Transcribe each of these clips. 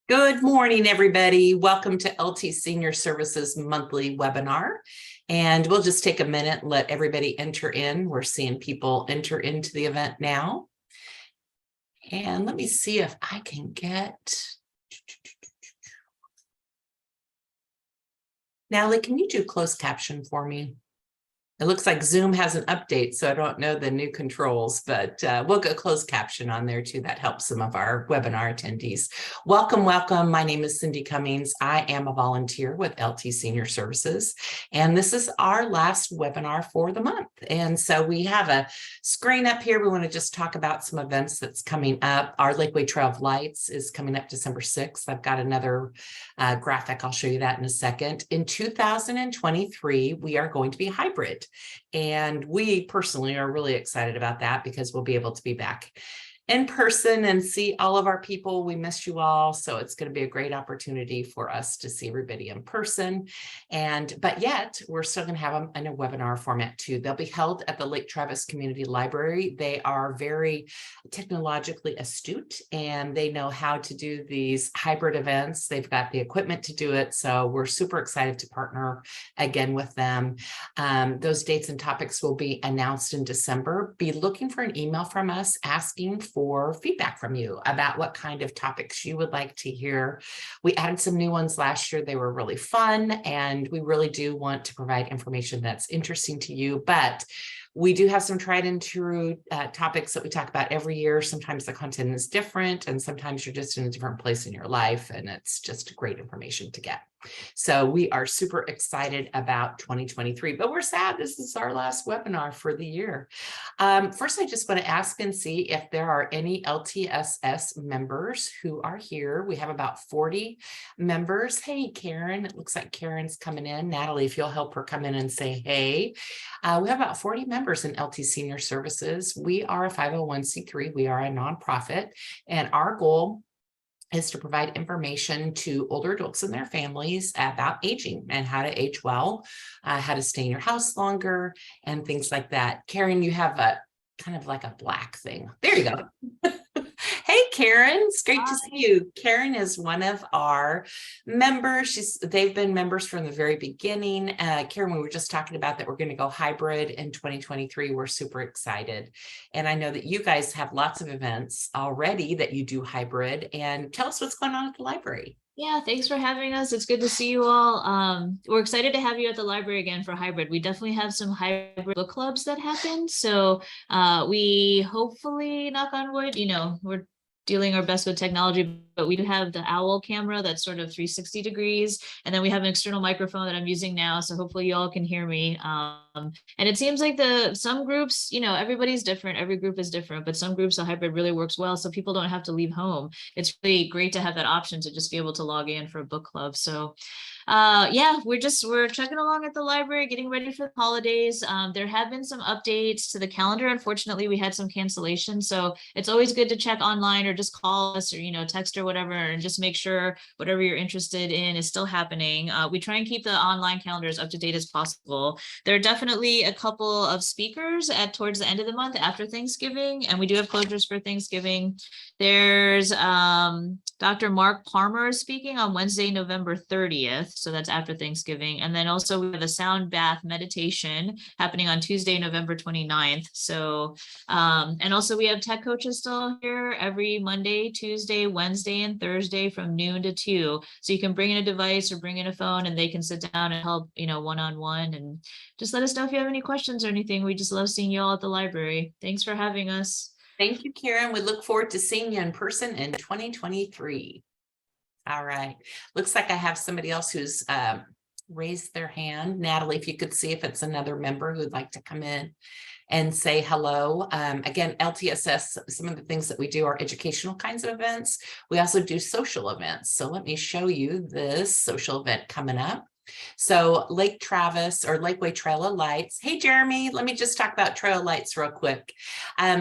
Good morning, everybody. Welcome to LT Senior Services monthly webinar. And we'll just take a minute and let everybody enter in. We're seeing people enter into the event now. And let me see if I can get... Natalie, can you do closed caption for me? It looks like Zoom has an update, so I don't know the new controls, but we'll go closed caption on there too. That helps some of our webinar attendees. Welcome, welcome. My name is Cindy Cummings. I am a volunteer with LT Senior Services, and this is our last webinar for the month. And so we have a screen up here. We want to just talk about some events that's coming up. Our Lakeway Trail of Lights is coming up December 6th. I've got another graphic. I'll show you that in a second. In 2023, we are going to be hybrid. And we personally are really excited about that because we'll be able to be back in person and see all of our people. We miss you all. So it's going to be a great opportunity for us to see everybody in person. But yet we're still going to have them in a webinar format too. They'll be held at the Lake Travis Community Library. They are very technologically astute and they know how to do these hybrid events. They've got the equipment to do it. So we're super excited to partner again with them. Those dates and topics will be announced in December. Be looking for an email from us asking for feedback from you about what kind of topics you would like to hear. We added some new ones last year. They were really fun, and we really do want to provide information that's interesting to you, but we do have some tried and true topics that we talk about every year. Sometimes the content is different, and sometimes you're just in a different place in your life, and it's just great information to get. So we are super excited about 2023, but we're sad this is our last webinar for the year. First, I just want to ask and see if there are any LTSS members who are here. We have about 40 members. Hey, Karen, it looks like Karen's coming in. Natalie, if you'll help her come in and say hey. We have about 40 members in LT Senior Services. We are a 501c3. We are a nonprofit, and our goal is to provide information to older adults and their families about aging and how to age well, how to stay in your house longer, and things like that. Karen, you have a kind of like a black thing. There you go. Hey, Karen, it's great to see you. Karen is one of our members. They've been members from the very beginning. Karen, we were just talking about that we're going to go hybrid in 2023. We're super excited. And I know that you guys have lots of events already that you do hybrid. And tell us what's going on at the library. Yeah, thanks for having us. It's good to see you all. We're excited to have you at the library again for hybrid. We definitely have some hybrid book clubs that happen. So we hopefully, knock on wood, we're dealing our best with technology, but we do have the owl camera that's sort of 360 degrees. And then we have an external microphone that I'm using now. So hopefully you all can hear me. And it seems like some groups, everybody's different. Every group is different, but some groups, the hybrid really works well. So people don't have to leave home. It's really great to have that option to just be able to log in for a book club. So yeah, we're checking along at the library, getting ready for the holidays. There have been some updates to the calendar. Unfortunately, we had some cancellations. So it's always good to check online or just call us or, text or whatever, and just make sure whatever you're interested in is still happening. We try and keep the online calendar as up to date as possible. There are definitely a couple of speakers towards the end of the month after Thanksgiving, and we do have closures for Thanksgiving. There's Dr. Mark Palmer is speaking on Wednesday, November 30th. So that's after Thanksgiving. And then also we have a sound bath meditation happening on Tuesday, November 29th. So, and also we have tech coaches still here every Monday, Tuesday, Wednesday, and Thursday from noon to 2. So you can bring in a device or bring in a phone and they can sit down and help, one-on-one, and just let us know if you have any questions or anything. We just love seeing you all at the library. Thanks for having us. Thank you, Karen. We look forward to seeing you in person in 2023. All right. Looks like I have somebody else who's raised their hand. Natalie, if you could see if it's another member who'd like to come in and say hello. Again, LTSS, some of the things that we do are educational kinds of events. We also do social events. So let me show you this social event coming up. So Lake Travis or Lakeway Trail of Lights. Hey, Jeremy, let me just talk about Trail of Lights real quick.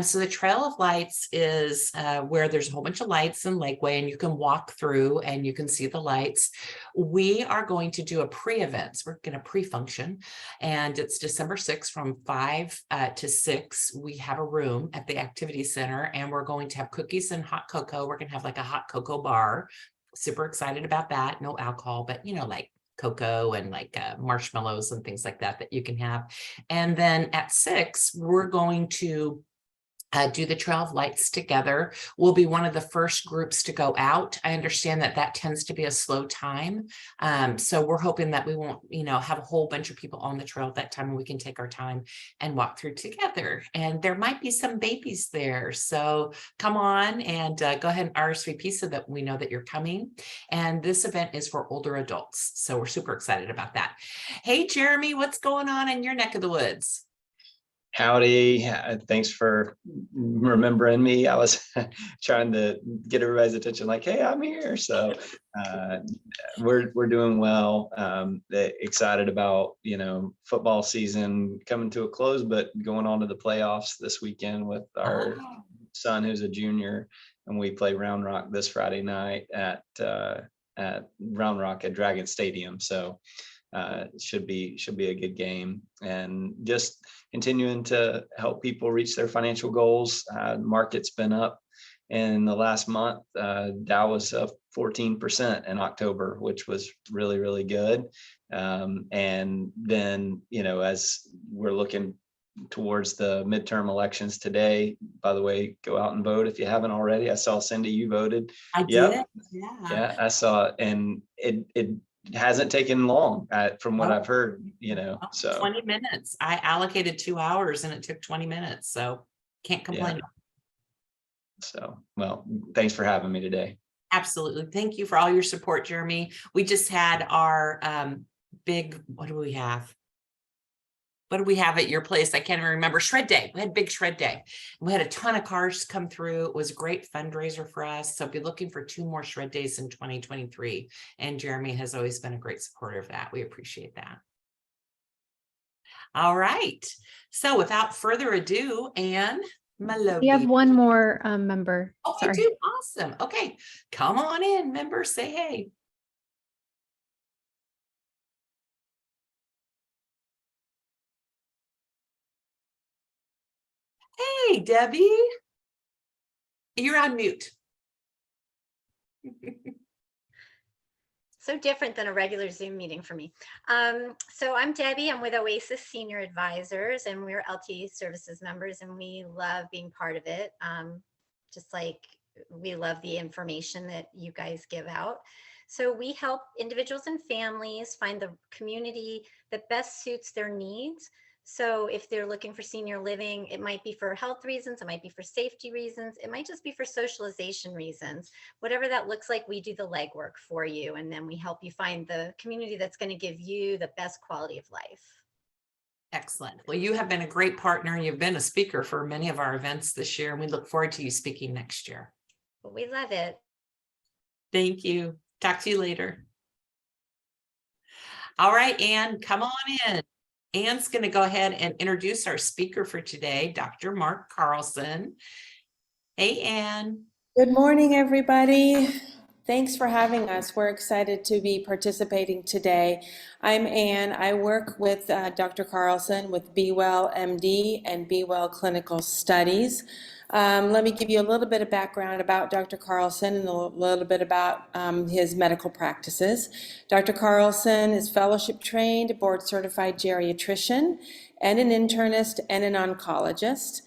So the Trail of Lights is where there's a whole bunch of lights in Lakeway, and you can walk through and you can see the lights. We are going to do a pre-event. We're going to pre-function, and it's December 6th from 5 to 6. We have a room at the activity center, and we're going to have cookies and hot cocoa. We're going to have like a hot cocoa bar. Super excited about that. No alcohol, but like cocoa and like marshmallows and things like that that you can have. And then at 6, we're going to do the Trail of Lights together. We'll be one of the first groups to go out. I understand that that tends to be a slow time. So we're hoping that we won't, have a whole bunch of people on the trail at that time, and we can take our time and walk through together. And there might be some babies there. So come on and go ahead and RSVP so that we know that you're coming. And this event is for older adults. So we're super excited about that. Hey, Jeremy, what's going on in your neck of the woods? Howdy. Thanks for remembering me. I was trying to get everybody's attention like, hey, I'm here. So we're doing well. Excited about, football season coming to a close, but going on to the playoffs this weekend with our son who's a junior, and we play Round Rock this Friday night at Round Rock at Dragon Stadium. So should be a good game, and just continuing to help people reach their financial goals. Market's been up in the last month. Dow was up 14% in October, which was really, really good. And then, as we're looking towards the midterm elections today, by the way, go out and vote if you haven't already. I saw Cindy, you voted. I did. Yeah, I saw it, and it hasn't taken long from what I've heard, so 20 minutes. I allocated 2 hours and it took 20 minutes. So can't complain. So, well, thanks for having me today. Absolutely. Thank you for all your support, Jeremy. We just had our big, what do we have? What do we have at your place? I can't even remember. Shred Day. We had big Shred Day. We had a ton of cars come through. It was a great fundraiser for us. So be looking for 2 more Shred Days in 2023. And Jeremy has always been a great supporter of that. We appreciate that. All right. So without further ado, Anne, my love. We have one more member. Oh, I do. Awesome. Okay. Come on in, member. Say hey. Hey, Debbie. You're on mute. So different than a regular Zoom meeting for me. So I'm Debbie. I'm with Oasis Senior Advisors, and we're LT Services members, and we love being part of it. Just like we love the information that you guys give out. So we help individuals and families find the community that best suits their needs. So if they're looking for senior living, it might be for health reasons, it might be for safety reasons, it might just be for socialization reasons. Whatever that looks like, we do the legwork for you, and then we help you find the community that's going to give you the best quality of life. Excellent. Well, you have been a great partner, and you've been a speaker for many of our events this year, and we look forward to you speaking next year. Well, we love it. Thank you. Talk to you later. All right, Anne, come on in. Anne's going to go ahead and introduce our speaker for today, Dr. Mark Carlson. Hey, Anne. Good morning, everybody. Thanks for having us. We're excited to be participating today. I'm Anne. I work with Dr. Carlson with Be Well MD and Be Well Clinical Studies. Let me give you a little bit of background about Dr. Carlson and a little bit about his medical practices. Dr. Carlson is fellowship trained, board certified geriatrician, and an internist and an oncologist.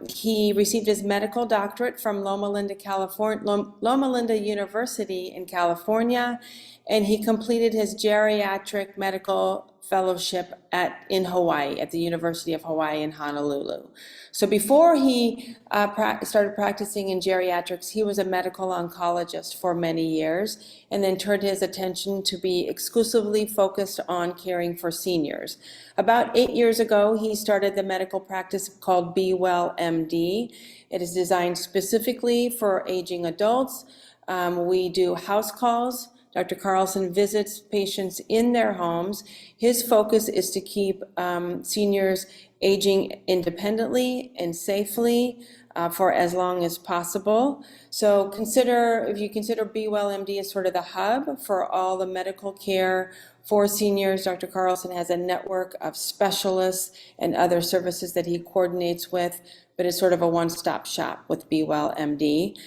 He received his medical doctorate from Loma Linda University in California, and he completed his geriatric medical fellowship in Hawaii, at the University of Hawaii in Honolulu. So before he started practicing in geriatrics, he was a medical oncologist for many years, and then turned his attention to be exclusively focused on caring for seniors. About 8 years ago, he started the medical practice called Be Well MD. It is designed specifically for aging adults. We do house calls. Dr. Carlson visits patients in their homes. His focus is to keep seniors aging independently and safely for as long as possible. So if you consider Be Well MD as sort of the hub for all the medical care for seniors, Dr. Carlson has a network of specialists and other services that he coordinates with but it's sort of a one-stop shop with Be Well MD.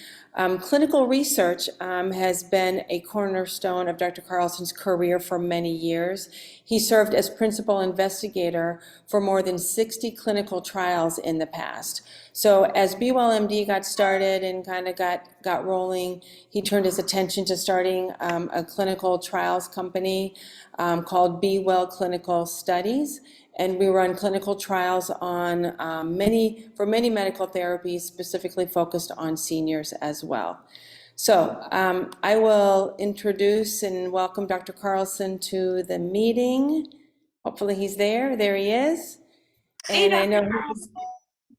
Clinical research has been a cornerstone of Dr. Carlson's career for many years. He served as principal investigator for more than 60 clinical trials in the past. So as Be Well MD got started and kind of got rolling, he turned his attention to starting a clinical trials company called Be Well Clinical Studies. And we run clinical trials on many medical therapies, specifically focused on seniors as well. So I will introduce and welcome Dr. Carlson to the meeting. Hopefully he's there. There he is. Hey, And I know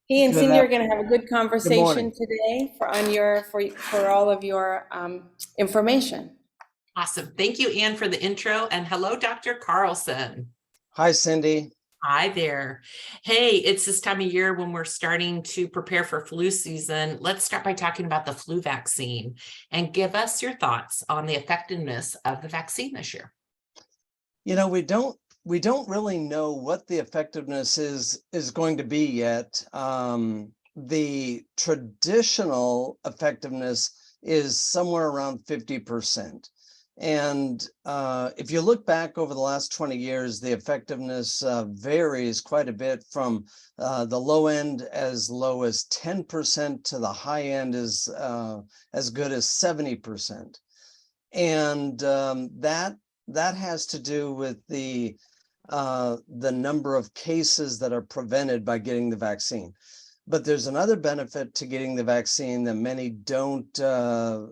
he and Good Cindy are af- going to have a good conversation morning. today for all of your information. awesome. Thank you, Anne, for the intro. And hello, Dr. Carlson. Hi, Cindy. Hi there. Hey, it's this time of year when we're starting to prepare for flu season. Let's start by talking about the flu vaccine and give us your thoughts on the effectiveness of the vaccine this year. You know, we don't really know what the effectiveness is going to be yet. The traditional effectiveness is somewhere around 50%. And if you look back over the last 20 years, the effectiveness varies quite a bit from the low end as low as 10% to the high end as good as 70%. And that has to do with the number of cases that are prevented by getting the vaccine. But there's another benefit to getting the vaccine that many don't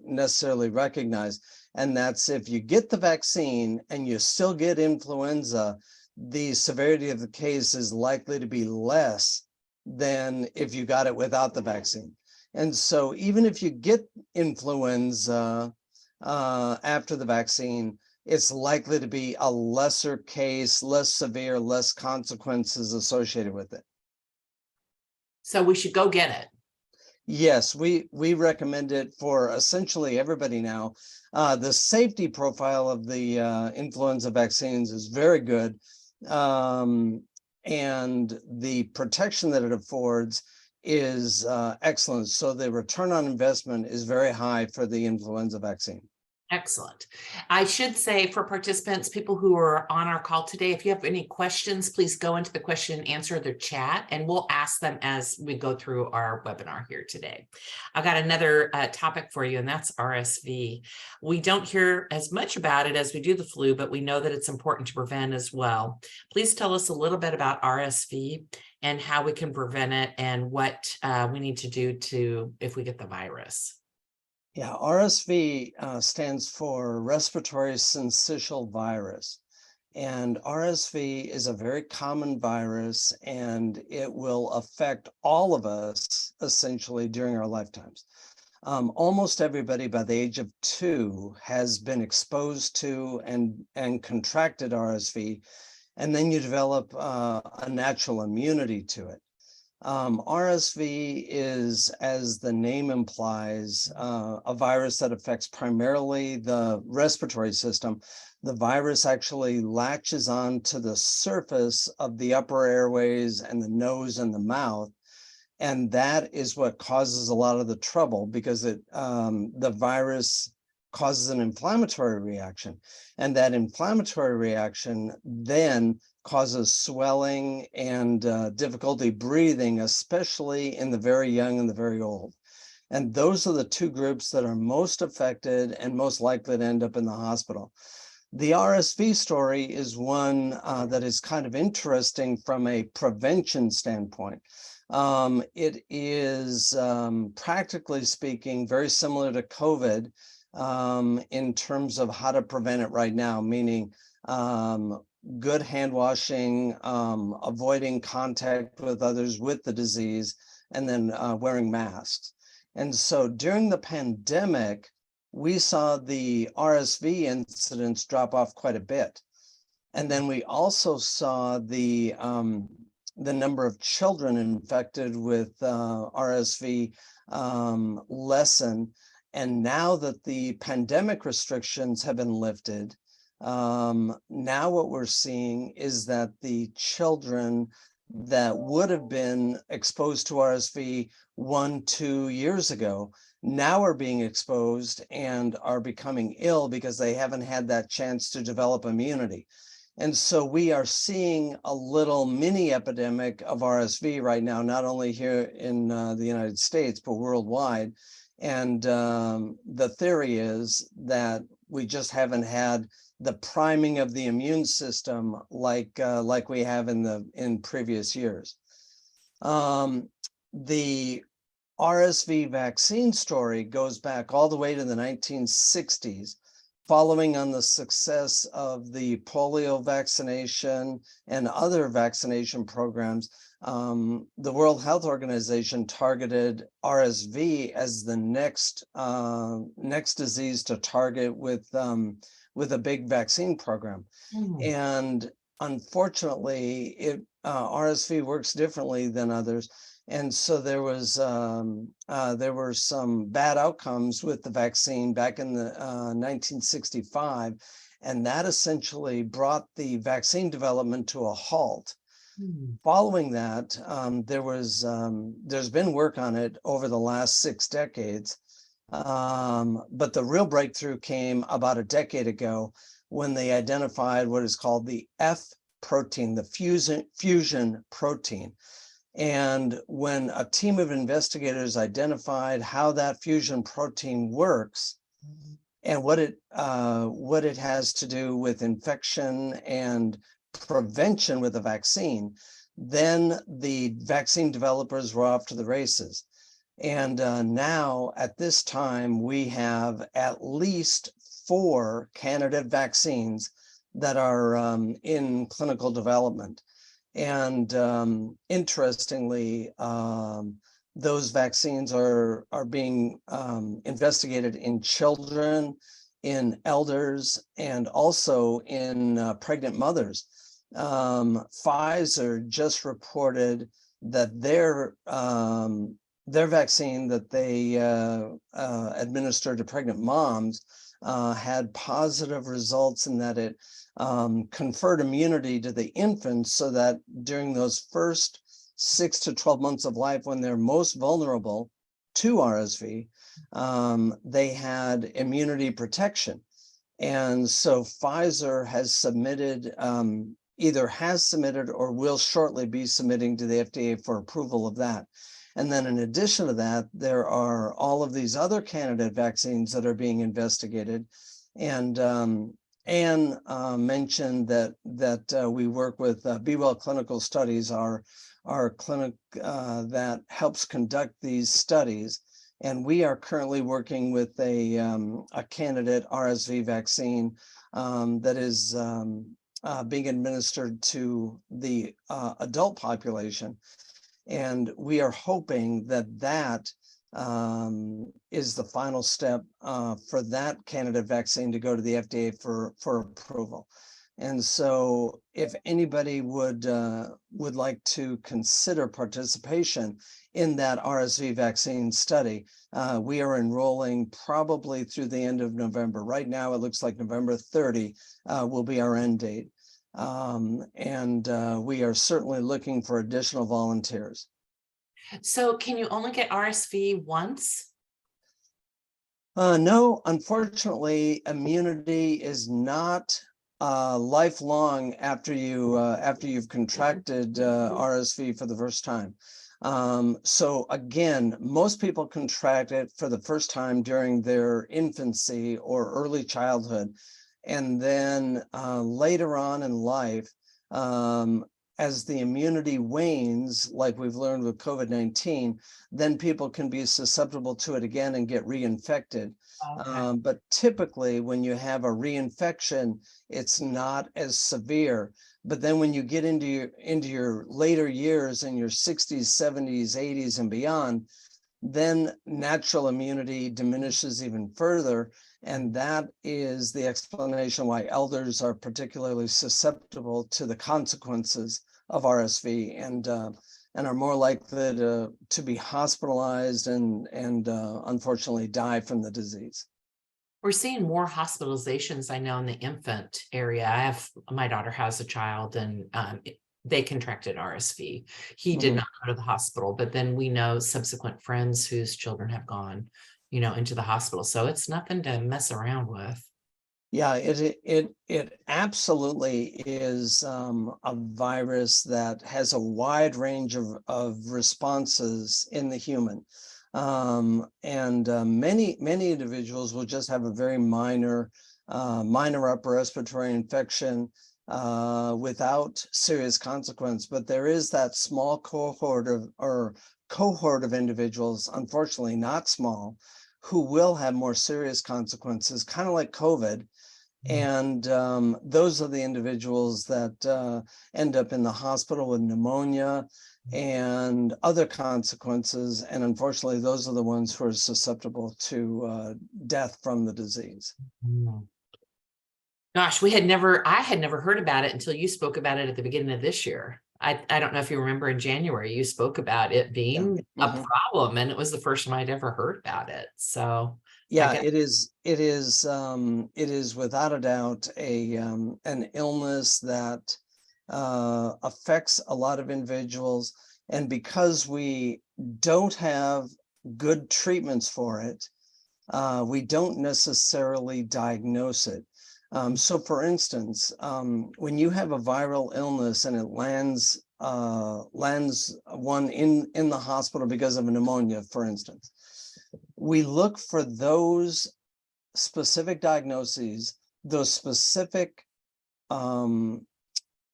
necessarily recognize. And that's if you get the vaccine and you still get influenza, the severity of the case is likely to be less than if you got it without the vaccine. And so even if you get influenza after the vaccine, it's likely to be a lesser case, less severe, less consequences associated with it. So we should go get it. Yes, we recommend it for essentially everybody now. The safety profile of the influenza vaccines is very good. And the protection that it affords is excellent. So the return on investment is very high for the influenza vaccine. Excellent. I should say for participants, people who are on our call today, if you have any questions, please go into the question and answer the chat, and we'll ask them as we go through our webinar here today. I got another topic for you, and that's RSV. We don't hear as much about it as we do the flu, but we know that it's important to prevent as well. Please tell us a little bit about RSV and how we can prevent it and what we need to do if we get the virus. Yeah, RSV stands for respiratory syncytial virus. And RSV is a very common virus, and it will affect all of us essentially during our lifetimes. Almost everybody by the age of 2 has been exposed to and contracted RSV, and then you develop a natural immunity to it. RSV is, as the name implies, a virus that affects primarily the respiratory system. The virus actually latches on to the surface of the upper airways and the nose and the mouth. And that is what causes a lot of the trouble, because the virus causes an inflammatory reaction. And that inflammatory reaction then causes swelling and difficulty breathing, especially in the very young and the very old. And those are the two groups that are most affected and most likely to end up in the hospital. The RSV story is one that is kind of interesting from a prevention standpoint. It is, practically speaking, very similar to COVID in terms of how to prevent it right now, meaning good hand washing, avoiding contact with others with the disease, and then wearing masks. And so during the pandemic, we saw the RSV incidence drop off quite a bit. And then we also saw the number of children infected with RSV lessen. And now that the pandemic restrictions have been lifted, now what we're seeing is that the children that would have been exposed to RSV 1-2 years ago now are being exposed and are becoming ill because they haven't had that chance to develop immunity. And so we are seeing a little mini epidemic of RSV right now, not only here in the United States, but worldwide. And the theory is that we just haven't had the priming of the immune system like we have in previous years. The RSV vaccine story goes back all the way to the 1960s, following on the success of the polio vaccination and other vaccination programs. The World Health Organization targeted RSV as the next disease to target with a big vaccine program. And unfortunately, RSV works differently than others. And so there were some bad outcomes with the vaccine back in the 1965, and that essentially brought the vaccine development to a halt. Following that, there's been work on it over the last 6 decades, but the real breakthrough came about a decade ago when they identified what is called the F protein, the fusion protein. And when a team of investigators identified how that fusion protein works and what it has to do with infection and prevention with a vaccine, then the vaccine developers were off to the races. And now at this time, we have at least 4 candidate vaccines that are in clinical development. And interestingly, those vaccines are being investigated in children, in elders, and also in pregnant mothers. Pfizer just reported that their vaccine that they administered to pregnant moms had positive results in that it conferred immunity to the infants, so that during those first 6 to 12 months of life, when they're most vulnerable to RSV, they had immunity protection. And so Pfizer has submitted, either has submitted or will shortly be submitting to the FDA for approval of that. And then in addition to that, there are all of these other candidate vaccines that are being investigated. And Anne mentioned that we work with Be Well Clinical Studies, our clinic that helps conduct these studies. And we are currently working with a candidate RSV vaccine that is being administered to the adult population. And we are hoping that is the final step for that candidate vaccine to go to the FDA for approval. And so if anybody would like to consider participation in that RSV vaccine study, we are enrolling probably through the end of November. Right now, it looks like November 30 will be our end date. And we are certainly looking for additional volunteers. So can you only get RSV once? No, unfortunately, immunity is not lifelong after you've contracted RSV for the first time. So again, most people contract it for the first time during their infancy or early childhood. And then later on in life, as the immunity wanes, like we've learned with COVID-19, then people can be susceptible to it again and get reinfected. Okay. But typically when you have a reinfection, it's not as severe. But then when you get into your later years, in your 60s, 70s, 80s, and beyond, then natural immunity diminishes even further. And that is the explanation why elders are particularly susceptible to the consequences of RSV and are more likely to be hospitalized and unfortunately die from the disease. We're seeing more hospitalizations, I know, in the infant area. My daughter has a child, and they contracted RSV. He did Mhm. not go to the hospital, but then we know subsequent friends whose children have gone, into the hospital. So it's nothing to mess around with. Yeah, it absolutely is a virus that has a wide range of responses in the human. And many individuals will just have a very minor upper respiratory infection without serious consequence. But there is that small cohort of individuals, unfortunately not small, who will have more serious consequences, kind of like COVID. And those are the individuals that end up in the hospital with pneumonia and other consequences. And unfortunately, those are the ones who are susceptible to death from the disease. Mm. Gosh, I had never heard about it until you spoke about it at the beginning of this year. I don't know if you remember in January, you spoke about it being a Mhm. problem, and it was the first time I'd ever heard about it. So Yeah, guess- it is without a doubt an illness that affects a lot of individuals. And because we don't have good treatments for it, we don't necessarily diagnose it. So for instance, when you have a viral illness and it lands one in the hospital because of a pneumonia, for instance, we look for those specific diagnoses, those specific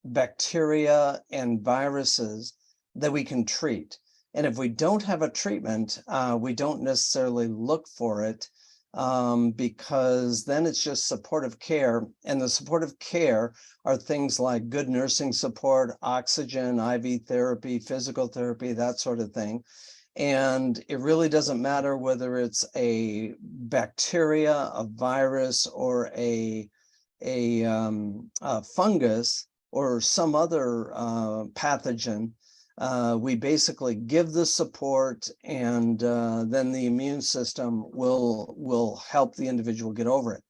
bacteria and viruses that we can treat. And if we don't have a treatment, we don't necessarily look for it because then it's just supportive care. And the supportive care are things like good nursing support, oxygen, IV therapy, physical therapy, that sort of thing. And it really doesn't matter whether it's a bacteria, a virus, or a fungus or some other pathogen. We basically give the support, and then the immune system will help the individual get over it.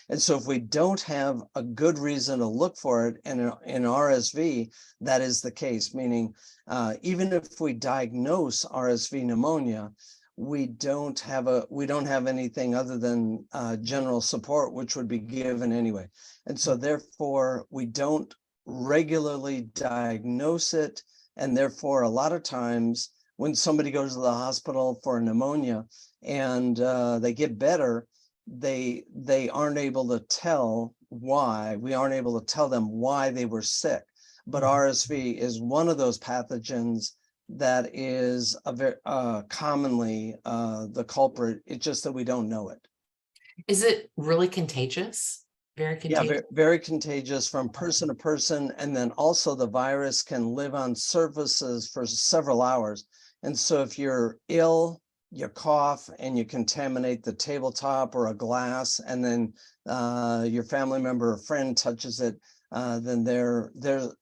And so if we don't have a good reason to look for it, and in RSV, that is the case, meaning even if we diagnose RSV pneumonia, we don't have anything other than general support, which would be given anyway. And so therefore, we don't regularly diagnose it. And therefore, a lot of times when somebody goes to the hospital for pneumonia and they get better, they aren't able to tell why. We aren't able to tell them why they were sick. But RSV is one of those pathogens that is a very commonly the culprit. It's just that we don't know it. Is it really contagious? Very Yeah, contagious. very contagious from person to person. And then also the virus can live on surfaces for several hours. And so if you're ill, you cough and you contaminate the tabletop or a glass, and then your family member or friend touches it, then they're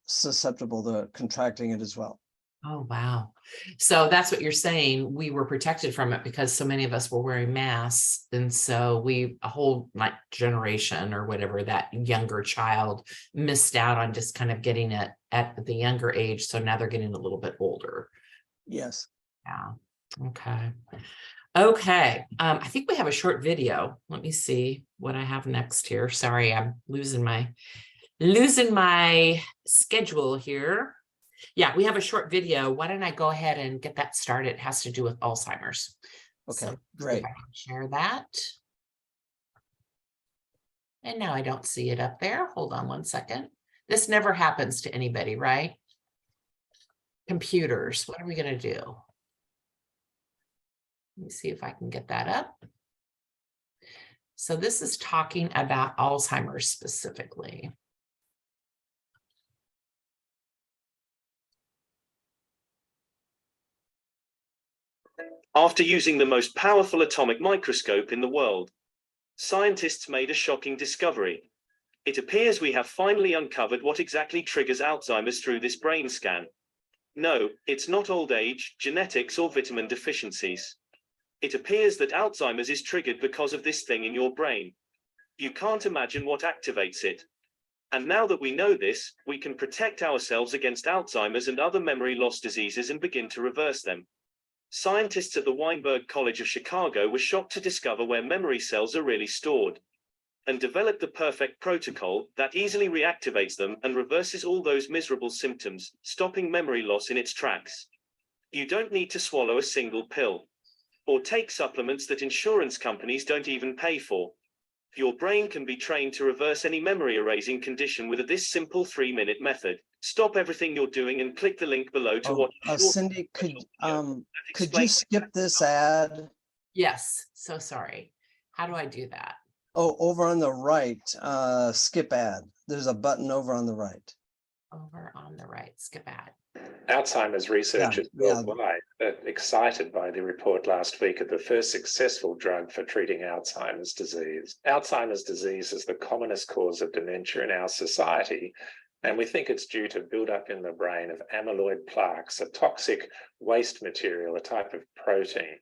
susceptible to contracting it as well. Oh, wow. So that's what you're saying. We were protected from it because so many of us were wearing masks. And so a whole generation or whatever, that younger child missed out on just kind of getting it at the younger age. So now they're getting a little bit older. Yes. Yeah. Okay. Okay. I think we have a short video. Let me see what I have next here. Sorry, I'm losing my schedule here. Yeah, we have a short video. Why don't I go ahead and get that started? It has to do with Alzheimer's. Okay, So, great. if I can share that. And now I don't see it up there. Hold on one second. This never happens to anybody, right? Computers, what are we going to do? Let me see if I can get that up. So this is talking about Alzheimer's specifically. After using the most powerful atomic microscope in the world, scientists made a shocking discovery. It appears we have finally uncovered what exactly triggers Alzheimer's through this brain scan. No, it's not old age, genetics, or vitamin deficiencies. It appears that Alzheimer's is triggered because of this thing in your brain. You can't imagine what activates it. And now that we know this, we can protect ourselves against Alzheimer's and other memory loss diseases and begin to reverse them. Scientists at the Weinberg College of Chicago were shocked to discover where memory cells are really stored, and developed the perfect protocol that easily reactivates them and reverses all those miserable symptoms, stopping memory loss in its tracks. You don't need to swallow a single pill, or take supplements that insurance companies don't even pay for. Your brain can be trained to reverse any memory erasing condition with this simple 3-minute method. Stop everything you're doing and click the link below to watch a short Cindy, could video that you explains skip this ad? Yes, so sorry. How do I do that? Oh, over on the right, skip ad. There's a button over on the right. Over on the right, skip ad. Alzheimer's researchers worldwide are excited by the report last week of the first successful drug for treating Alzheimer's disease. Alzheimer's disease is the commonest cause of dementia in our society, and we think it's due to buildup in the brain of amyloid plaques, a toxic waste material, a type of protein.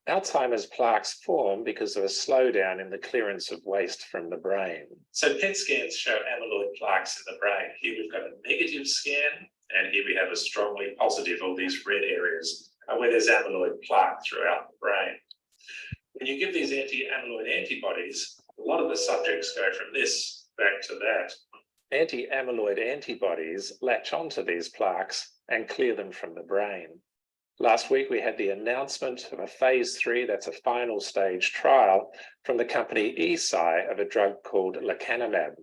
Alzheimer's plaques form because of a slowdown in the clearance of waste from the brain. So PET scans show amyloid plaques in the brain. Here we've got a negative scan, and here we have a strongly positive, all these red areas where there's amyloid plaque throughout the brain. When you give these anti-amyloid antibodies, a lot of the subjects go from this back to that. Anti-amyloid antibodies latch onto these plaques and clear them from the brain. Last week, we had the announcement of a phase 3, that's a final stage trial from the company Eisai of a drug called lecanemab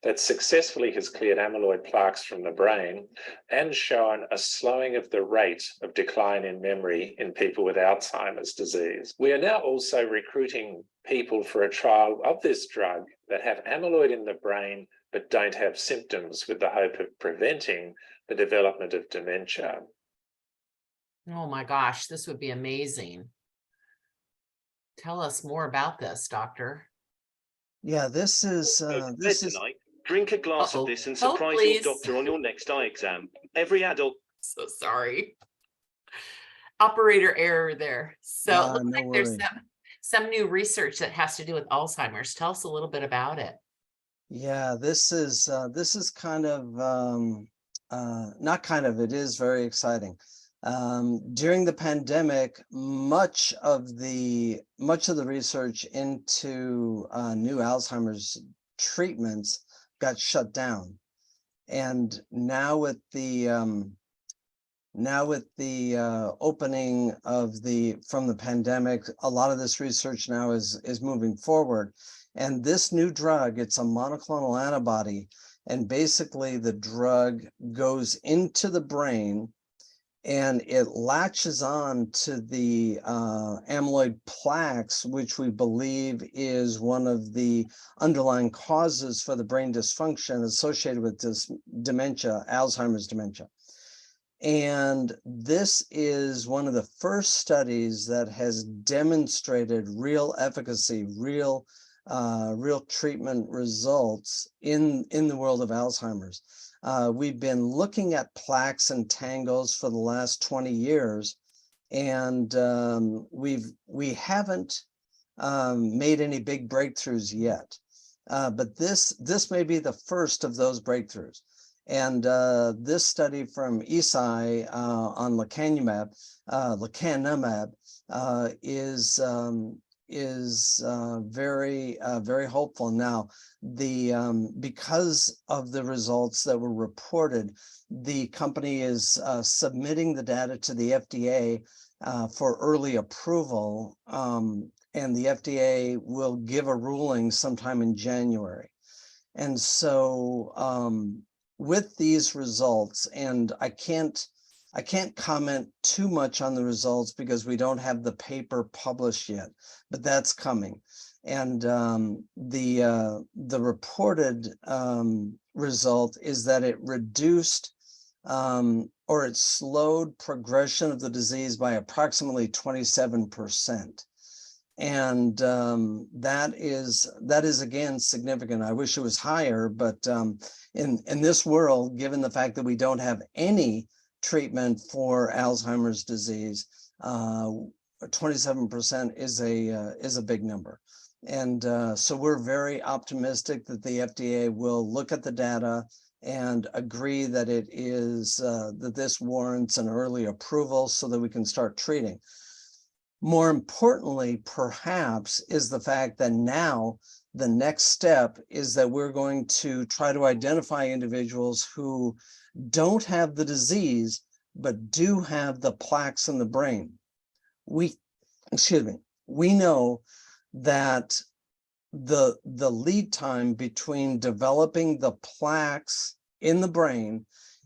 that successfully has cleared amyloid plaques from the brain and shown a slowing of the rate of decline in memory in people with Alzheimer's disease. We are now also recruiting people for a trial of this drug that have amyloid in the brain but don't have symptoms, with the hope of preventing the development of dementia. Oh my gosh, this would be amazing. Tell us more about this, doctor. Yeah, this is tonight. Drink a glass of this and Oh, surprise please. your doctor on your next eye exam. Every adult. So sorry. Operator error there. So it looks no like there's worries. some new research that has to do with Alzheimer's. Tell us a little bit about it. Yeah, this is kind of not kind of, it is very exciting. During the pandemic, much of the research into new Alzheimer's treatments got shut down, and now with the opening of from the pandemic, a lot of this research now is moving forward. And this new drug, it's a monoclonal antibody, and basically the drug goes into the brain and it latches on to the amyloid plaques, which we believe is one of the underlying causes for the brain dysfunction associated with this dementia, Alzheimer's dementia. And this is one of the first studies that has demonstrated real efficacy, real treatment results in the world of Alzheimer's. We've been looking at plaques and tangles for the last 20 years, and we haven't made any big breakthroughs yet. But this may be the first of those breakthroughs. And this study from Eisai on lecanemab is very hopeful. Now, because of the results that were reported, the company is submitting the data to the FDA for early approval, and the FDA will give a ruling sometime in January. And so with these results, and I can't comment too much on the results because we don't have the paper published yet, but that's coming. And the reported result is that it reduced or it slowed progression of the disease by approximately 27%. And that is again significant. I wish it was higher, but in this world, given the fact that we don't have any treatment for Alzheimer's disease, 27% is a big number. And so we're very optimistic that the FDA will look at the data and agree that it is that this warrants an early approval so that we can start treating. More importantly, perhaps, is the fact that now the next step is that we're going to try to identify individuals who don't have the disease, but do have the plaques in the brain. We know that the lead time between developing the plaques in the brain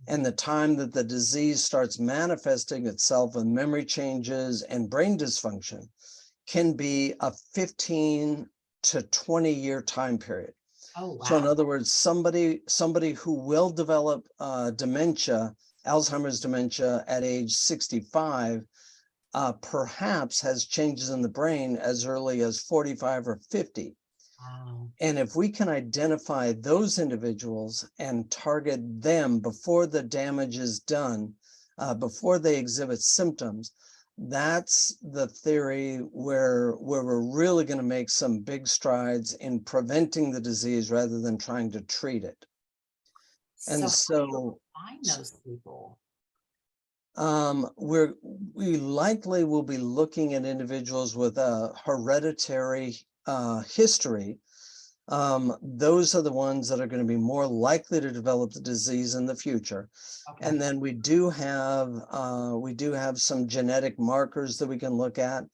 and the time that the disease starts manifesting itself with memory changes and brain dysfunction can be a 15 to 20-year time period. Oh, wow. So in other words, somebody who will develop dementia, Alzheimer's dementia at age 65, perhaps has changes in the brain as early as 45 or 50. Wow. And if we can identify those individuals and target them before the damage is done, before they exhibit symptoms, that's the theory where we're really going to make some big strides in preventing the disease rather than trying to treat it. And how do you find those people? We likely will be looking at individuals with a hereditary history. Those are the ones that are going to be more likely to develop the disease in the future. Okay. And then we do have some genetic markers that we can look at.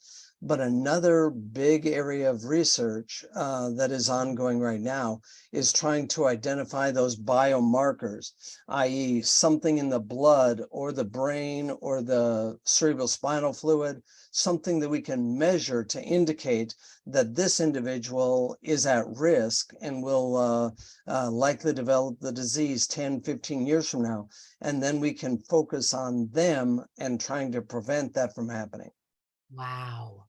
But another big area of research that is ongoing right now is trying to identify those biomarkers, i.e. something in the blood or the brain or the cerebrospinal fluid, something that we can measure to indicate that this individual is at risk and will likely develop the disease 10, 15 years from now. And then we can focus on them and trying to prevent that from happening. Wow.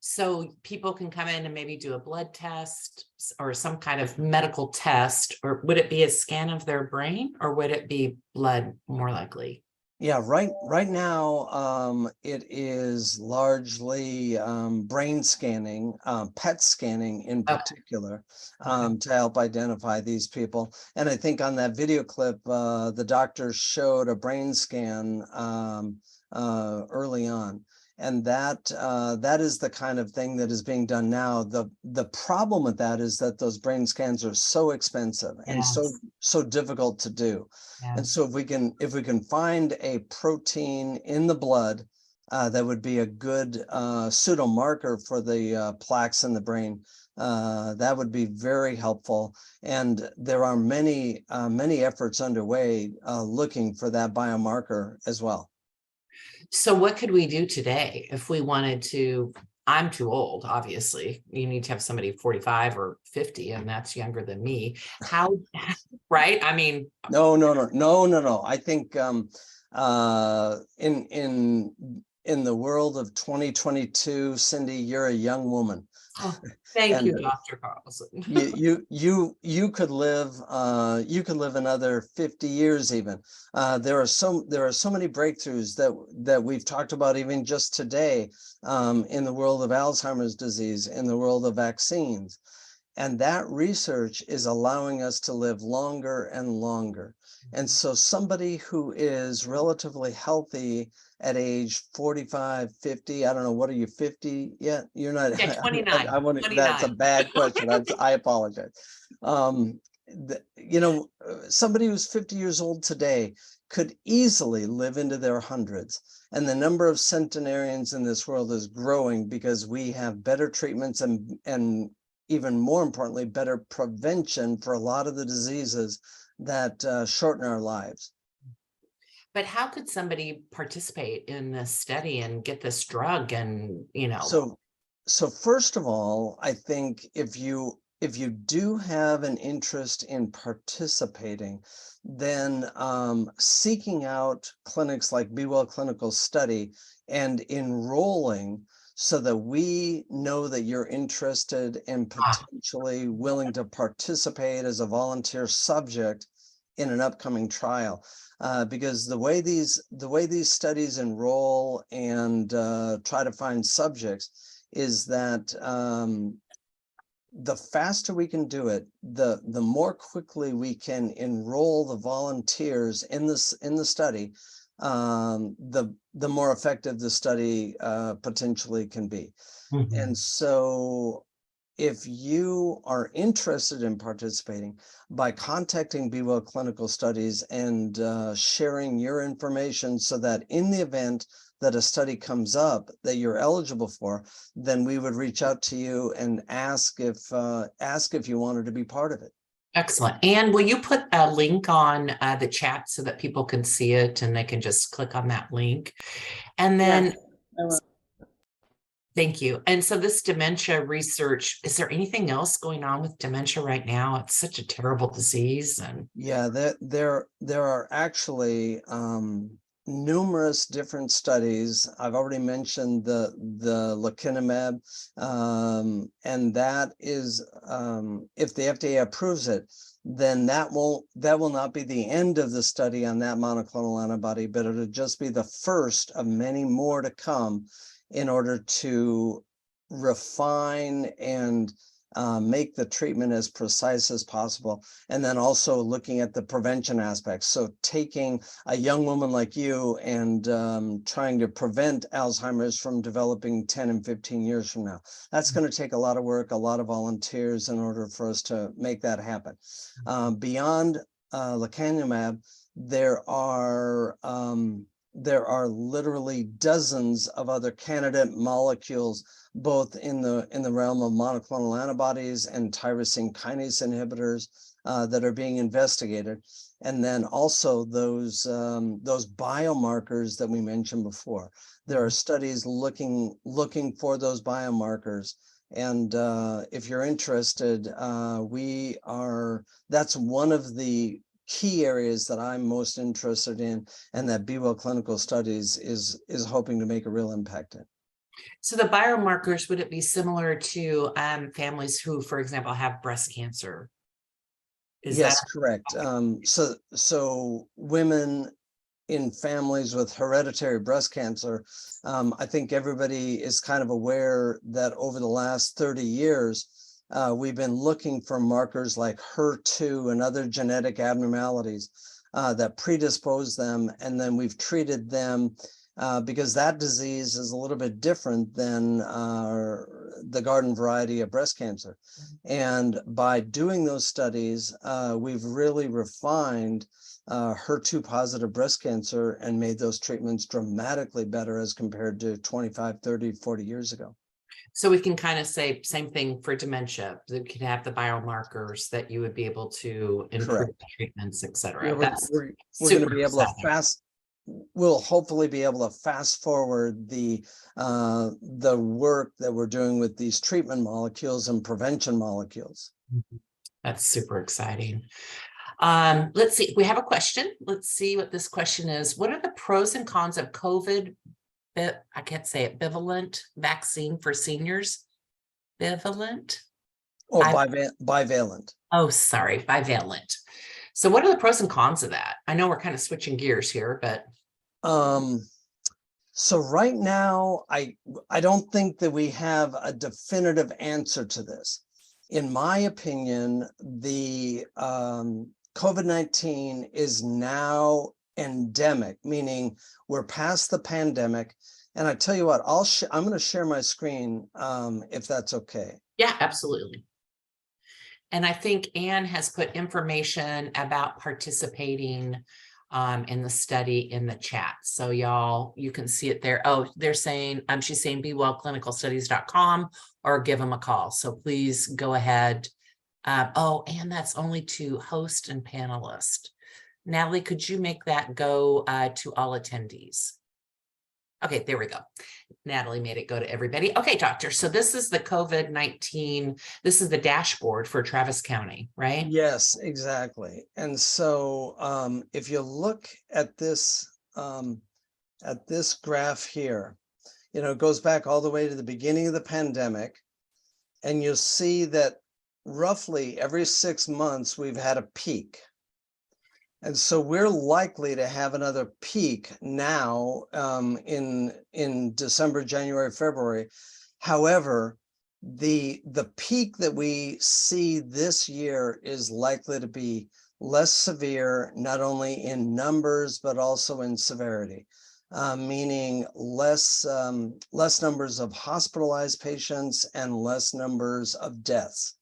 So people can come in and maybe do a blood test or some kind of medical test, or would it be a scan of their brain, or would it be blood more likely? Yeah, right now, it is largely brain scanning, PET scanning in particular, to help identify these people. And I think on that video clip, the doctor showed a brain scan early on. And that is the kind of thing that is being done now. The problem with that is that those brain scans are so expensive and so difficult to do. And so if we can find a protein in the blood that would be a good pseudo marker for the plaques in the brain, that would be very helpful. And there are many efforts underway looking for that biomarker as well. So what could we do today if we wanted to? I'm too old, obviously. You need to have somebody 45 or 50, and that's younger than me. How, right? I mean, no. I think in the world of 2022, Cindy, you're a young woman. oh, thank you, Dr. Carlson. you could live another 50 years even. There are so many breakthroughs that we've talked about even just today in the world of Alzheimer's disease, in the world of vaccines. And that research is allowing us to live longer and longer. And so somebody who is relatively healthy at age 45, 50, I don't know, what are you, 50 yet? You're not. Yeah, 29. That's a bad question. I apologize. Somebody who's 50 years old today could easily live into their hundreds. And the number of centenarians in this world is growing because we have better treatments and even more importantly, better prevention for a lot of the diseases that shorten our lives. But how could somebody participate in this study and get this drug? And, So first of all, I think if you do have an interest in participating, then seeking out clinics like Be Well Clinical Study and enrolling so that we know that you're interested and potentially willing to participate as a volunteer subject in an upcoming trial. Because the way these studies enroll and try to find subjects is that the faster we can do it, the more quickly we can enroll the volunteers in the study, the more effective the study potentially can be. Mhm. And so if you are interested in participating, by contacting Be Well Clinical Studies and sharing your information, so that in the event that a study comes up that you're eligible for, then we would reach out to you and ask if you wanted to be part of it. Excellent. And will you put a link on the chat so that people can see it and they can just click on that link? And then, Yes, I will. thank you. And so this dementia research, is there anything else going on with dementia right now? It's such a terrible disease. And Yeah, there are actually numerous different studies. I've already mentioned the lecanemab, and that is if the FDA approves it, then that will not be the end of the study on that monoclonal antibody, but it'll just be the first of many more to come in order to refine and make the treatment as precise as possible. And then also looking at the prevention aspects. So taking a young woman like you and trying to prevent Alzheimer's from developing 10 and 15 years from now. That's going to take a lot of work, a lot of volunteers in order for us to make that happen. Beyond lecanemab, there are literally dozens of other candidate molecules, both in the realm of monoclonal antibodies and tyrosine kinase inhibitors that are being investigated. And then also those biomarkers that we mentioned before. There are studies looking for those biomarkers. And if you're interested, that's one of the key areas that I'm most interested in, and that Be Well Clinical Studies is hoping to make a real impact in. so the biomarkers, would it be similar to families who, for example, have breast cancer? Yes, correct. So women in families with hereditary breast cancer, I think everybody is kind of aware that over the last 30 years, we've been looking for markers like HER2 and other genetic abnormalities that predispose them, and then we've treated them because that disease is a little bit different than the garden variety of breast cancer. And by doing those studies, we've really refined HER2 positive breast cancer and made those treatments dramatically better as compared to 25, 30, 40 years ago. So we can kind of say same thing for dementia. You could have the biomarkers that you would be able to improve treatments, et cetera. Yeah, That's we're going to be able exciting. We'll hopefully be able to fast forward the work that we're doing with these treatment molecules and prevention molecules. That's super exciting. Let's see, we have a question. Let's see what this question is. What are the pros and cons of COVID? I can't say it, bivalent vaccine for seniors? Bivalent? Oh, bivalent. Oh, sorry, bivalent. So what are the pros and cons of that? I know we're kind of switching gears here, but. So right now, I don't think that we have a definitive answer to this. In my opinion, the COVID-19 is now endemic, meaning we're past the pandemic. And I tell you what, I'm going to share my screen if that's okay. Yeah, absolutely. And I think Anne has put information about participating in the study in the chat. So y'all, you can see it there. Oh, they're saying, she's saying bewellclinicalstudies.com or give them a call. So please go ahead. Oh, and that's only to host and panelist. Natalie, could you make that go to all attendees? Okay, there we go. Natalie made it go to everybody. Okay, doctor. So this is the COVID-19. This is the dashboard for Travis County, right? Yes, exactly. And so if you look at this graph here, it goes back all the way to the beginning of the pandemic. And you'll see that roughly every 6 months, we've had a peak. And so we're likely to have another peak now in December, January, February. However, The peak that we see this year is likely to be less severe, not only in numbers, but also in severity, meaning less numbers of hospitalized patients and less numbers of deaths.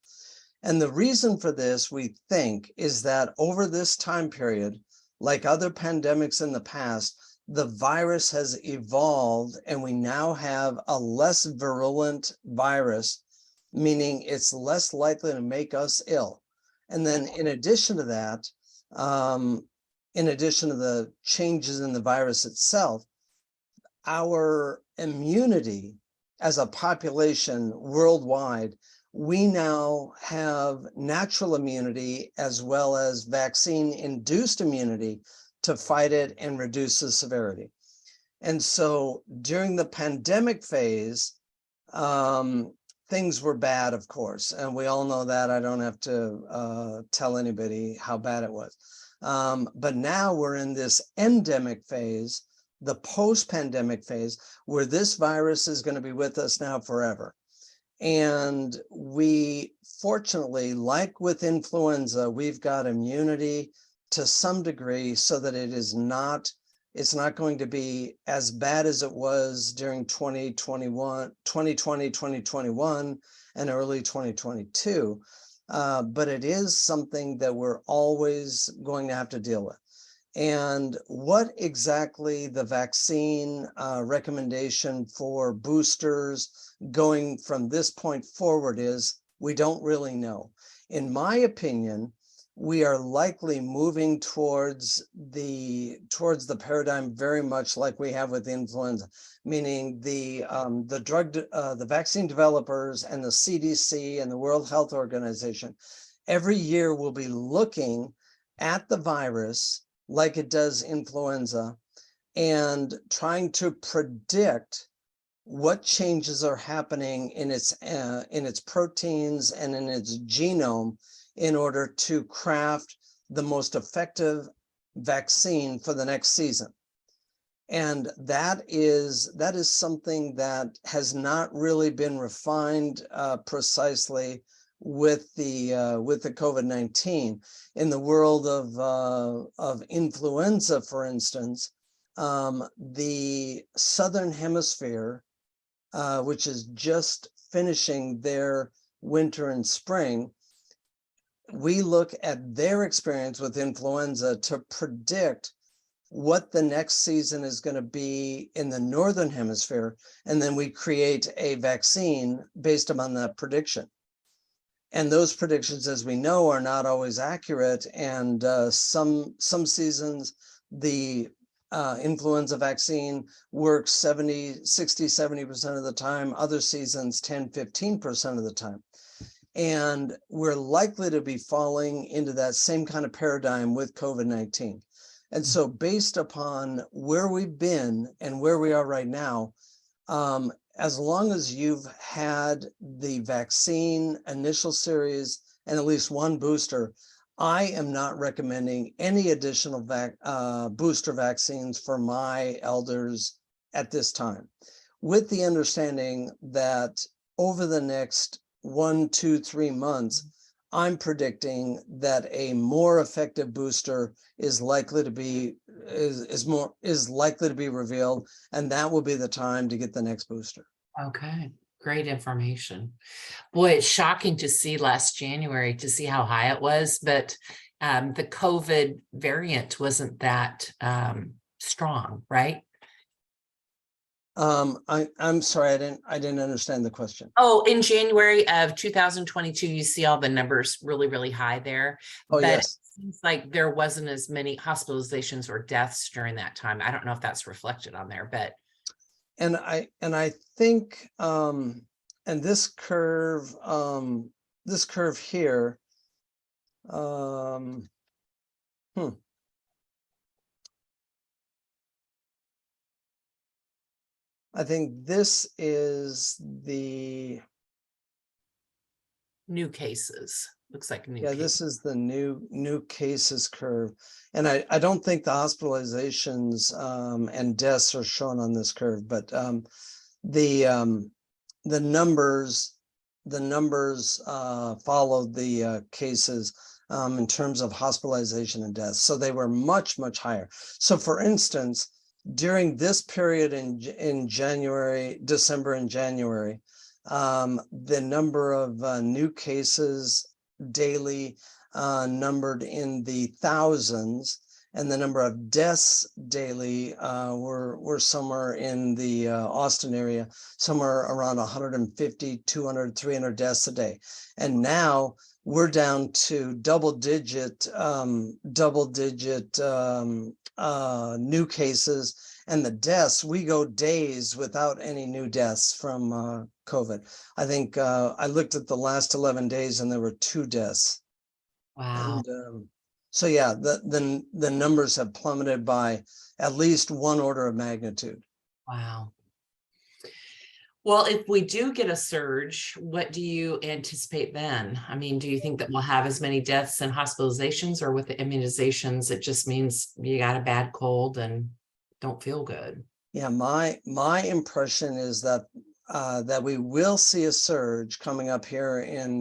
And the reason for this, we think, is that over this time period, like other pandemics in the past, the virus has evolved and we now have a less virulent virus, meaning it's less likely to make us ill. And then in addition to that, in addition to the changes in the virus itself, our immunity as a population worldwide, we now have natural immunity as well as vaccine-induced immunity to fight it and reduce the severity. And so during the pandemic phase, things were bad, of course, and we all know that. I don't have to tell anybody how bad it was. But now we're in this endemic phase, the post-pandemic phase, where this virus is going to be with us now forever. And we, fortunately, like with influenza, we've got immunity to some degree so that it's not going to be as bad as it was during 2020, 2021, and early 2022. But it is something that we're always going to have to deal with. And what exactly the vaccine recommendation for boosters going from this point forward is, we don't really know. In my opinion, we are likely moving towards the paradigm very much like we have with influenza, meaning the vaccine developers and the CDC and the World Health Organization every year will be looking at the virus like it does influenza and trying to predict what changes are happening in its proteins and in its genome in order to craft the most effective vaccine for the next season. And that is something that has not really been refined precisely with the COVID-19. In the world of influenza, for instance, the Southern Hemisphere, which is just finishing their winter and spring, we look at their experience with influenza to predict what the next season is going to be in the Northern Hemisphere, and then we create a vaccine based upon that prediction. And those predictions, as we know, are not always accurate, and some seasons the influenza vaccine works 60, 70% of the time, other seasons 10, 15% of the time. And we're likely to be falling into that same kind of paradigm with COVID-19. And so based upon where we've been and where we are right now, as long as you've had the vaccine initial series and at least one booster, I am not recommending any additional booster vaccines for my elders at this time, with the understanding that over the next 1, 2, 3 months, I'm predicting that a more effective booster is likely to be revealed, and that will be the time to get the next booster. Okay, great information. Boy, it's shocking to see last January to see how high it was, but the COVID variant wasn't that strong, right? I'm sorry, I didn't understand the question. Oh, in January of 2022, you see all the numbers really, really high there. Oh, but yes. It seems like there wasn't as many hospitalizations or deaths during that time. I don't know if that's reflected on there, but. And I think, and this curve here, I think this is the New cases. Looks like new. Yeah, this is the new cases curve. And I don't think the hospitalizations and deaths are shown on this curve, but the numbers numbers followed the cases in terms of hospitalization and deaths. So they were much, much higher. So for instance, during this period in January, December and January, the number of new cases daily numbered in the thousands, and the number of deaths daily were somewhere in the Austin area, somewhere around 150, 200, 300 deaths a day. And now we're down to double digit new cases, and the deaths, we go days without any new deaths from COVID. I think I looked at the last 11 days and there were 2 deaths. Wow. And so yeah, the numbers have plummeted by at least 1 order of magnitude. Wow. Well, if we do get a surge, what do you anticipate then? I mean, do you think that we'll have as many deaths and hospitalizations, or with the immunizations, it just means you got a bad cold and don't feel good? Yeah, my impression is that that we will see a surge coming up here in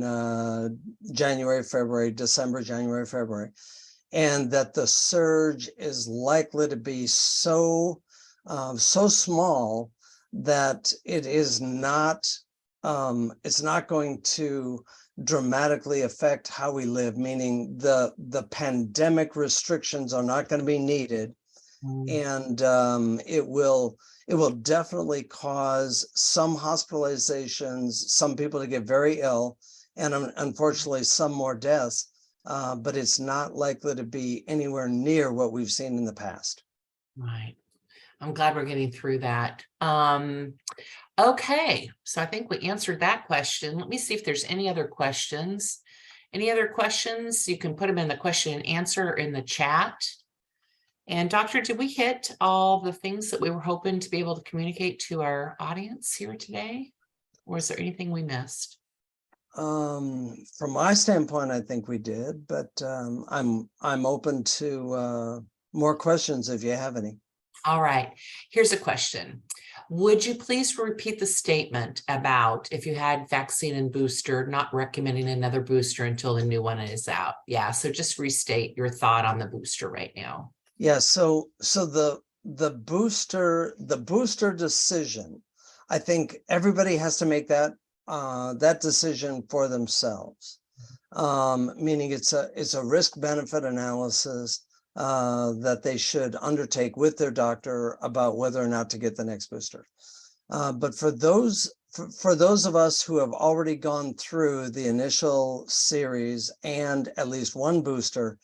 January, February, December, January, February, and that the surge is likely to be so small that it is not it's not going to dramatically affect how we live, meaning the pandemic restrictions are not going to be needed. And it will definitely cause some hospitalizations, some people to get very ill, and unfortunately some more deaths, but it's not likely to be anywhere near what we've seen in the past. Right. I'm glad we're getting through that. Okay, so I think we answered that question. Let me see if there's any other questions. Any other questions? You can put them in the question and answer in the chat. And Doctor, did we hit all the things that we were hoping to be able to communicate to our audience here today? Or is there anything we missed? From my standpoint, I think we did, but I'm open to more questions if you have any. All right, here's a question. Would you please repeat the statement about if you had vaccine and booster, not recommending another booster until the new one is out? Yeah, so just restate your thought on the booster right now. Yeah, so the booster decision, I think everybody has to make that that decision for themselves. Meaning it's a risk benefit analysis that they should undertake with their doctor about whether or not to get the next booster. But for those of us who have already gone through the initial series and at least 1 booster,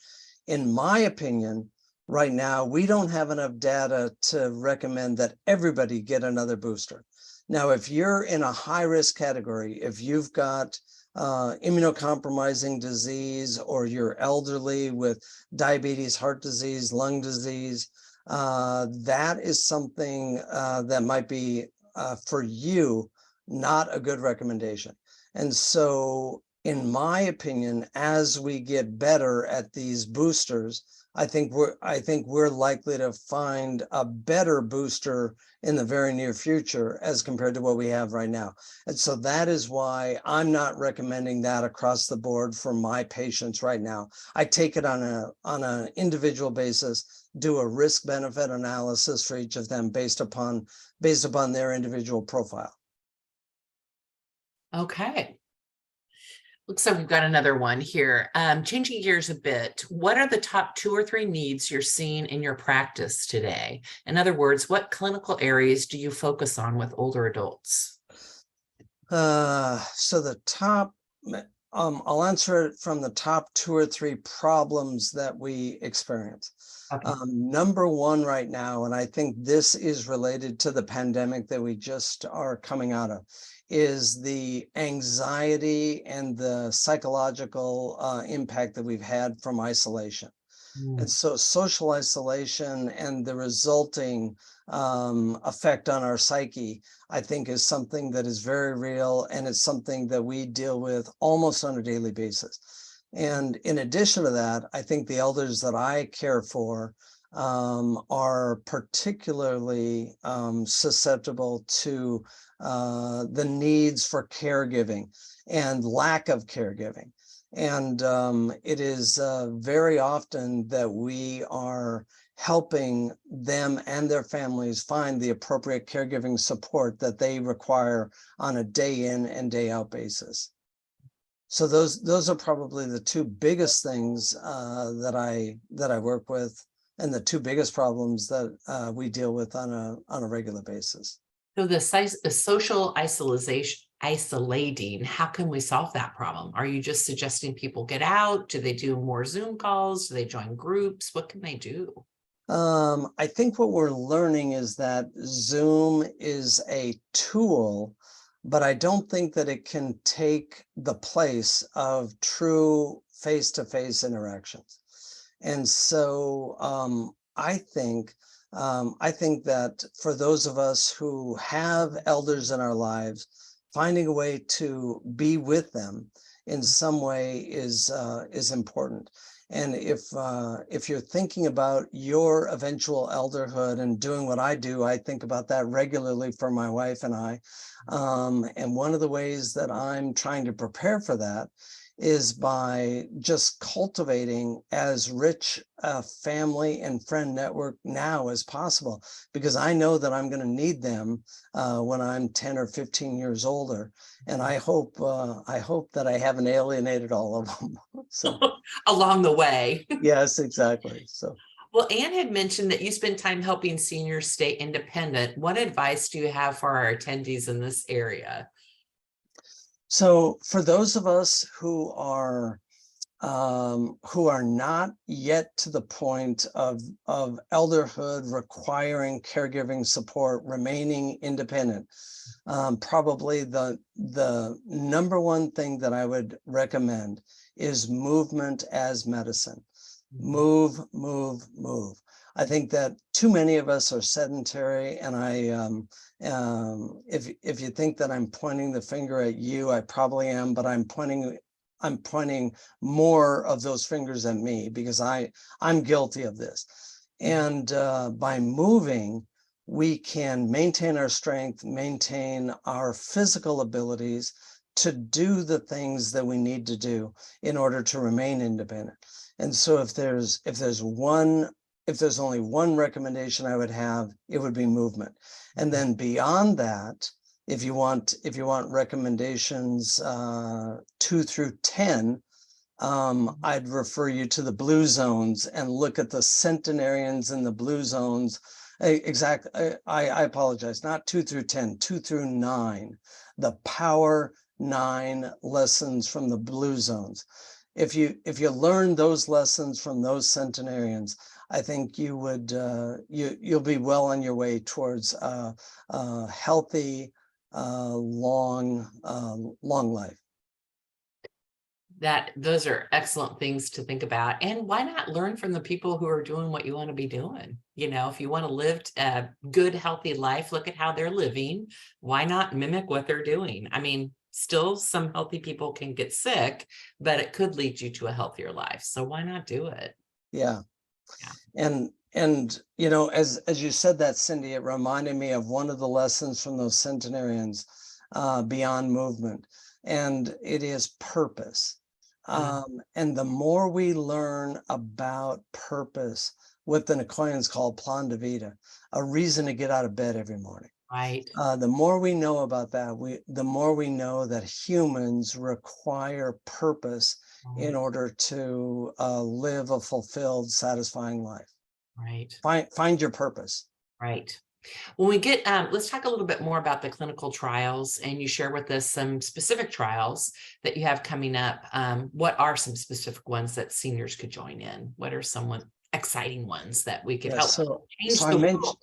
in my opinion, right now, we don't have enough data to recommend that everybody get another booster. Now, if you're in a high risk category, if you've got immunocompromising disease, or you're elderly with diabetes, heart disease, lung disease, that is something that might be for you not a good recommendation. And so, in my opinion, as we get better at these boosters, I think we're likely to find a better booster in the very near future as compared to what we have right now. And so that is why I'm not recommending that across the board for my patients right now. I take it on an individual basis, do a risk benefit analysis for each of them based upon their individual profile. Okay. Looks like we've got another one here. Changing gears a bit, what are the top 2 or 3 needs you're seeing in your practice today? In other words, what clinical areas do you focus on with older adults? So the top, I'll answer it from the top 2 or 3 problems that we experience. Okay. Number 1 right now, and I think this is related to the pandemic that we just are coming out of, is the anxiety and the psychological impact that we've had from isolation. And so social isolation and the resulting effect on our psyche, I think, is something that is very real, and it's something that we deal with almost on a daily basis. And in addition to that, I think the elders that I care for are particularly susceptible to the needs for caregiving and lack of caregiving. And it is very often that we are helping them and their families find the appropriate caregiving support that they require on a day in and day out basis. So those are probably the two biggest things that I work with, and the two biggest problems that we deal with on a regular basis. So the social isolating, how can we solve that problem? Are you just suggesting people get out? Do they do more Zoom calls? Do they join groups? What can they do? I think what we're learning is that Zoom is a tool, but I don't think that it can take the place of true face-to-face interactions. And so I think that for those of us who have elders in our lives, finding a way to be with them in some way is important. And if you're thinking about your eventual elderhood and doing what I do, I think about that regularly for my wife and I. And one of the ways that I'm trying to prepare for that is by just cultivating as rich a family and friend network now as possible, because I know that I'm going to need them when I'm 10 or 15 years older. And I hope that I haven't alienated all of them. So along the way. Yes, exactly. So. Well, Anne had mentioned that you spend time helping seniors stay independent. What advice do you have for our attendees in this area? So for those of us who are not yet to the point of elderhood requiring caregiving support, remaining independent, probably the number one thing that I would recommend is movement as medicine. Move, move, move. I think that too many of us are sedentary, and if you think that I'm pointing the finger at you, I probably am, but I'm pointing more of those fingers at me, because I'm guilty of this. And by moving, we can maintain our strength, maintain our physical abilities to do the things that we need to do in order to remain independent. And so if there's only one recommendation I would have, it would be movement. And then beyond that, if you want recommendations 2 through 10, I'd refer you to the blue zones and look at the centenarians in the blue zones. I apologize, not 2 through 10, 2 through 9, the Power 9 lessons from the blue zones. If you learn those lessons from those centenarians, I think you would you'll be well on your way towards a healthy, long life. Those are excellent things to think about. And why not learn from the people who are doing what you want to be doing? You know, if you want to live a good, healthy life, look at how they're living. Why not mimic what they're doing? I mean, still some healthy people can get sick, but it could lead you to a healthier life. So why not do it? Yeah. And you know, as you said that, Cindy, it reminded me of one of the lessons from those centenarians beyond movement, and it is purpose. And the more we learn about purpose, what the Nicoyans call plan de vida, a reason to get out of bed every morning. Right. The more we know about that, the more we know that humans require purpose in order to live a fulfilled, satisfying life. Right. Find your purpose. Right. When we get, let's talk a little bit more about the clinical trials, and you share with us some specific trials that you have coming up. What are some specific ones that seniors could join in? What are some exciting ones that we could help change the world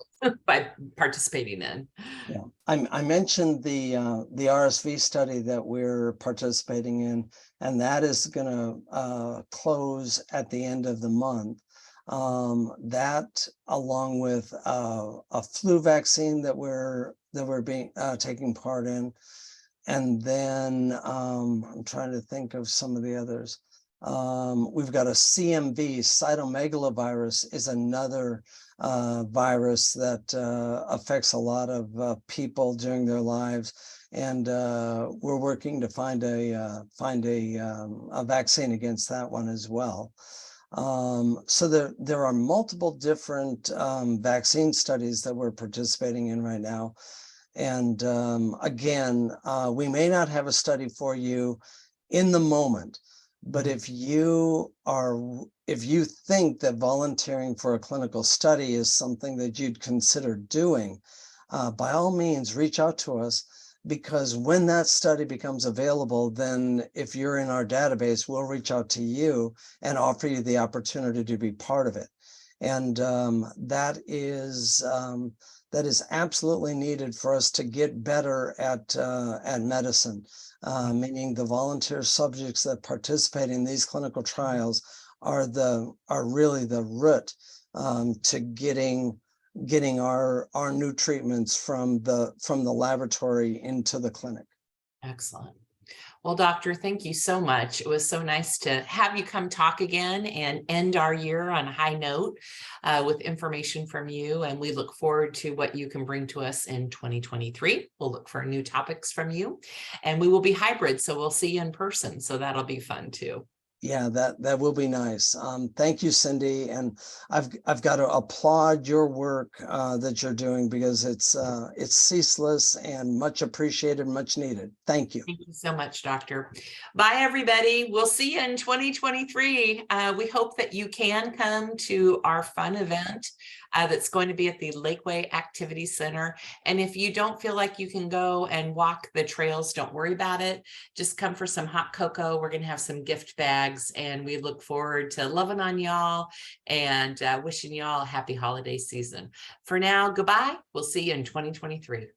by participating in? Yeah, I mentioned the RSV study that we're participating in, and that is going to close at the end of the month. That, along with a flu vaccine that we're taking part in, and then I'm trying to think of some of the others. We've got a CMV, cytomegalovirus, is another virus that affects a lot of people during their lives, and we're working to find a vaccine against that one as well. So there are multiple different vaccine studies that we're participating in right now. And again, we may not have a study for you in the moment, but if you think that volunteering for a clinical study is something that you'd consider doing, by all means, reach out to us, because when that study becomes available, then if you're in our database, we'll reach out to you and offer you the opportunity to be part of it. And that is absolutely needed for us to get better at medicine. Meaning the volunteer subjects that participate in these clinical trials are really the root to getting our new treatments from the laboratory into the clinic. Excellent. Well, Doctor, thank you so much. It was so nice to have you come talk again and end our year on a high note with information from you. And we look forward to what you can bring to us in 2023. We'll look for new topics from you, and we will be hybrid. So we'll see you in person. So that'll be fun too. Yeah, that will be nice. Thank you, Cindy. And I've got to applaud your work that you're doing, because it's ceaseless and much appreciated, much needed. Thank you. Thank you so much, Doctor. Bye, everybody. We'll see you in 2023. We hope that you can come to our fun event that's going to be at the Lakeway Activity Center. And if you don't feel like you can go and walk the trails, don't worry about it. Just come for some hot cocoa. We're going to have some gift bags, and we look forward to loving on y'all and wishing y'all a happy holiday season. For now, goodbye. We'll see you in 2023.